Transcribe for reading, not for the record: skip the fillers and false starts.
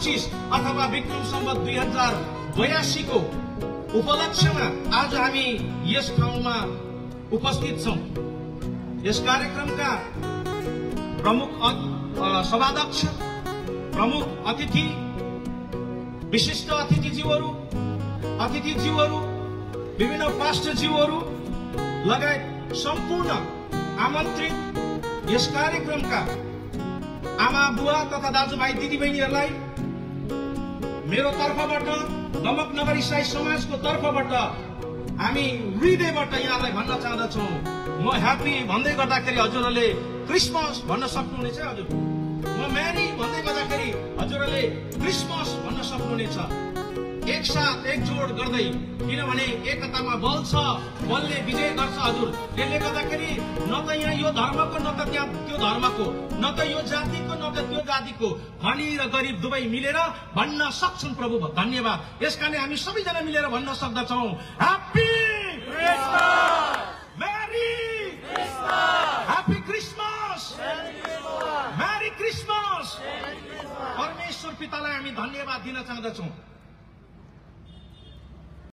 2025 अथवा विक्रम सम्वत 2082 को उपलक्ष्यमा आज हामी यस ठाउँमा उपस्थित छौं। यस कार्यक्रमका प्रमुख सभाध्यक्ष, प्रमुख अतिथि, विशिष्ट अतिथिज्यूहरू, विभिन्न पास्टरज्यूहरू लगायत सम्पूर्ण आमन्त्रित यस कार्यक्रमका आमा बुवा तथा दाजुभाइ दिदीबहिनीहरूलाई मेरो तर्फबाट, दमक नगर इसाई समाजको तर्फबाट हामी हृदयबाट यहाँलाई भन्न चाहदछौँ, म ह्यापी भन्दै गर्दाखेरि हजुरहरूले क्रिसमस भन्न सक्नुहुनेछ। हजुर म मेरी भन्दै गर्दाखेरि हजुरहरूले क्रिसमस भन्न सक्नुहुनेछ। एकसाथ एकजोड गर्दै, किनभने एकतामा बल छ, बलले विजय गर्छ। हजुर त्यसले गर्दाखेरि न त यहाँ यो धर्मको, न त त्यहाँ त्यो धर्मको, न त यो जातिको, न त त्यो जातिको, धनी र गरिब दुवै मिलेर भन्न सक्छन् प्रभु धन्यवाद। यसकारण हामी सबैजना मिलेर भन्न सक्दछौँ, happy Christmas, merry Christmas, happy Christmas, merry Christmas. परमेश्वर पितालाई हामी धन्यवाद दिन चाहदछौँ।